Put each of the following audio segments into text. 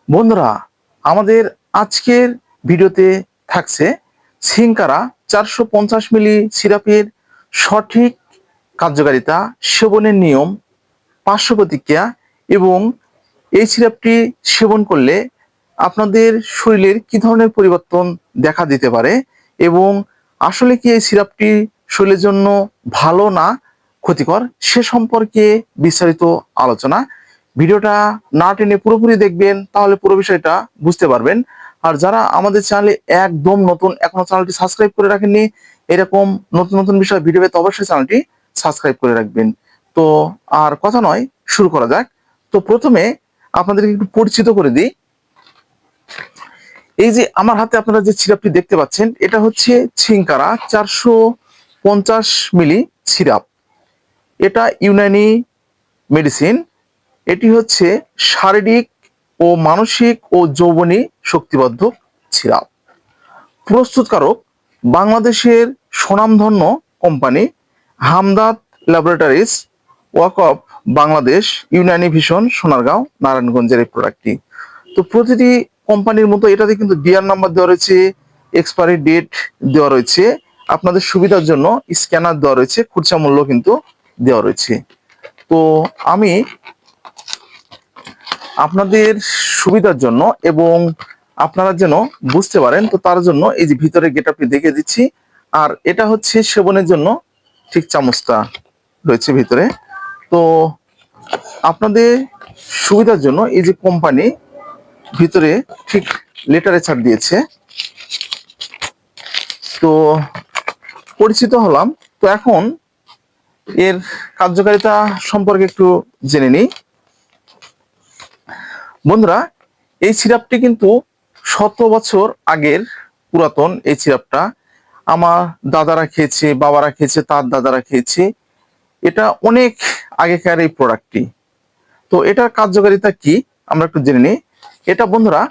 বন্ধুরা, আমাদের আজকের ভিডিওতে থাকছে সিংকারা 450 মিলি সিরাপের সঠিক কার্যকারিতা, সেবনের নিয়ম, পার্শ্ব প্রতিক্রিয়া এবং এই সিরাপটি সেবন করলে আপনাদের শরীরের কি ধরনের পরিবর্তন দেখা দিতে পারে এবং আসলে কি এই সিরাপটি শরীরের জন্য ভালো না ক্ষতিকর সে সম্পর্কে বিস্তারিত আলোচনা। ভিডিওটা না টেনে পুরোপুরি দেখবেন, তাহলে পুরো বিষয়টা বুঝতে পারবেন। আর যারা আমাদের চ্যানেলে একদম নতুন, এখনো চ্যানেলটি সাবস্ক্রাইব করে রাখেননি, এরকম নতুন নতুন বিষয় ভিডিও পেতে অবশ্যই চ্যানেলটি সাবস্ক্রাইব করে রাখবেন। তো আর কথা নয়, শুরু করা যাক। তো প্রথমে আপনাদেরকে একটু পরিচিত করে দিই। এই যে আমার হাতে আপনারা যে সিরাপটি দেখতে পাচ্ছেন, এটা হচ্ছে সিংকারা 450 মিলি সিরাপ। এটা ইউনানি মেডিসিন। এটি হচ্ছে শারীরিক ও মানসিক ও যৌবনী শক্তিবর্ধক সিরাপ। প্রস্তুতকারক বাংলাদেশের স্বনামধন্য কোম্পানি হামদাদ ল্যাবরেটরিজ, ওয়াকফ বাংলাদেশ, ইউনানি ভিশন, সোনারগাঁও, নারায়ণগঞ্জের এই প্রোডাক্টটি। তো প্রতিটি কোম্পানির মতো এটাতে কিন্তু বিআর নাম্বার দেওয়া রয়েছে, এক্সপায়ারি ডেট দেওয়া রয়েছে, আপনাদের সুবিধার জন্য স্ক্যানার দেওয়া রয়েছে, খুচরা মূল্য কিন্তু দেওয়া রয়েছে। তো আমি আপনাদের সুবিধার জন্য এবং আপনারা যেন বুঝতে পারেন, তো তার জন্য এই যে ভিতরে গেটআপটি দেখে দিচ্ছি। আর এটা হচ্ছে সেবনের জন্য ঠিক চামচটা রয়েছে ভিতরে। তো আপনাদের সুবিধার জন্য এই যে কোম্পানি ভিতরে ঠিক লেটারে ছাড় দিয়েছে। তো পরিচিত হলাম। তো এখন এর কার্যকারিতা সম্পর্কে একটু জেনে নিই। বন্ধুরা, এই সিরাপটি কিন্তু 100 বছর আগের পুরাতন। এই সিরাপটা আমার দাদারা খেয়েছে, বাবারা খেয়েছে, তার দাদারা খেয়েছে। এটা অনেক আগেকার এই প্রোডাক্টটি। তো এটার কার্যকারিতা কি আমরা একটু জেনে নিই। এটা বন্ধুরা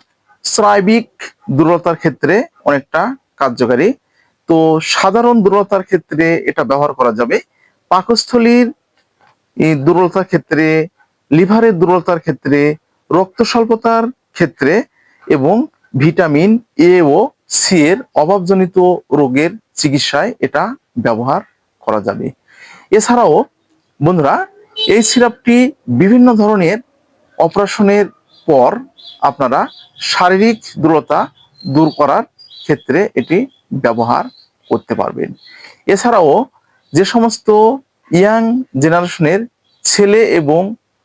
স্নায়বিক দুর্বলতার ক্ষেত্রে অনেকটা কার্যকারী। তো সাধারণ দুর্বলতার ক্ষেত্রে এটা ব্যবহার করা যাবে। পাকস্থলীর দুর্বলতার ক্ষেত্রে, লিভারের দুর্বলতার ক্ষেত্রে, রক্ত স্বল্পতার ক্ষেত্রে এবং ভিটামিন এ ও সি এর অভাবজনিত রোগের চিকিৎসায় এটা ব্যবহার করা যাবে। এছাড়াও বন্ধুরা, এই সিরাপটি বিভিন্ন ধরনের অপারেশনের পর আপনারা শারীরিক দুর্বলতা দূর করার ক্ষেত্রে এটি ব্যবহার করতে পারবেন। এছাড়াও যে সমস্ত ইয়াং জেনারেশনের ছেলে এবং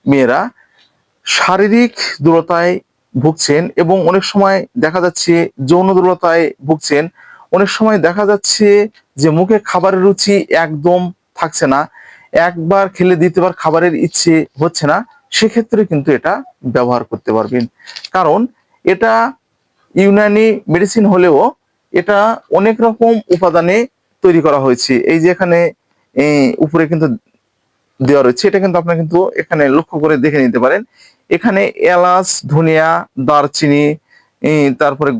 মেয়েরা শারীরিক দুর্বলতায় ভুগছেন এবং অনেক সময় দেখা যাচ্ছে যৌন দুর্বলতায় ভুগছেন, অনেক সময় দেখা যাচ্ছে যে মুখে খাবারের রুচি একদম থাকছে না, একবার খেলে দ্বিতীয়বার খাবারের ইচ্ছে হচ্ছে না, সেক্ষেত্রে কিন্তু এটা ব্যবহার করতে পারবেন। কারণ এটা ইউনানি মেডিসিন হলেও এটা অনেক রকম উপাদানে তৈরি করা হয়েছে। এই যে এখানে উপরে কিন্তু দেওয়া রয়েছে, এটা কিন্তু আপনারা কিন্তু এখানে লক্ষ্য করে দেখে নিতে পারেন। এখানে এলাচ, ধনিয়া, দারচিনি, তারপরে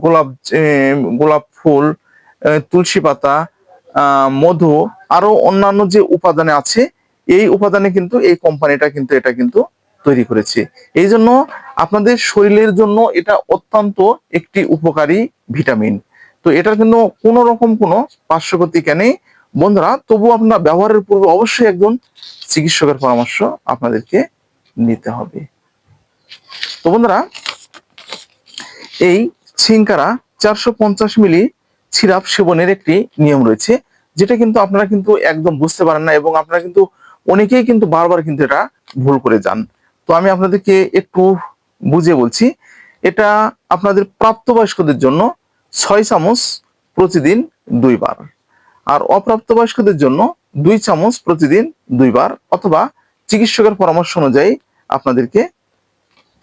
গোলাপ ফুল, তুলসী পাতা, মধু, আরো অন্যান্য যে উপাদানে আছে, এই উপাদানে কিন্তু এই কোম্পানিটা কিন্তু এটা কিন্তু তৈরি করেছে। এই জন্য আপনাদের শরীরের জন্য এটা অত্যন্ত একটি উপকারী ভিটামিন। তো এটার কিন্তু কোনো রকম কোনো পার্শ্ব প্রতিক্রিয়া নেই বন্ধুরা। তবু আপনারা ব্যবহারের পূর্বে অবশ্যই একজন চিকিৎসকের পরামর্শ আপনাদেরকে নিতে হবে। তো বন্ধুরা, এই সিংকারা 450 মিলি সিরাপ সেবনের একটি নিয়ম রয়েছে, যেটা কিন্তু আপনারা কিন্তু একদম বুঝতে পারেন না এবং আপনারা কিন্তু অনেকেই কিন্তু বারবার কিন্তু এটা ভুল করে যান। তো আমি আপনাদেরকে একটু বুঝিয়ে বলছি। এটা আপনাদের প্রাপ্তবয়স্কদের জন্য 6 চামচ প্রতিদিন 2 বার, আর অপ্রাপ্তবয়স্কদের জন্য 2 চামচ প্রতিদিন 2 বার, অথবা চিকিৎসকের পরামর্শ অনুযায়ী আপনাদেরকে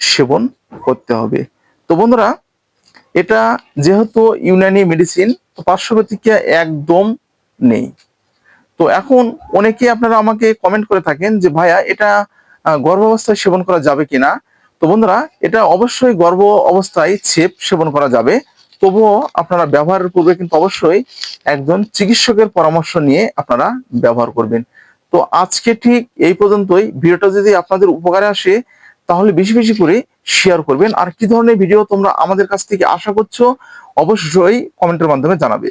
সেবন করতে হবে। তো বন্ধুরা, এটা যেহেতু ইউনানি মেডিসিন, পার্শ্ব প্রতিক্রিয়া একদম নেই। তো এখন অনেকে আপনারা আমাকে কমেন্ট করে থাকেন যে ভাইয়া এটা গর্ভাবস্থায় সেবন করা যাবে কিনা। তো বন্ধুরা, এটা অবশ্যই গর্ভ অবস্থায় সেবন করা যাবে। তবুও আপনারা ব্যবহারের পূর্বে কিন্তু অবশ্যই একজন চিকিৎসকের পরামর্শ নিয়ে আপনারা ব্যবহার করবেন। তো আজকে ঠিক এই পর্যন্তই। ভিডিওটা যদি আপনাদের উপকারে আসে তাহলে বেশি বেশি করে শেয়ার করবেন। আর কি ধরনের ভিডিও তোমরা আমাদের কাছ থেকে আশা করছো অবশ্যই কমেন্টের মাধ্যমে জানাবে।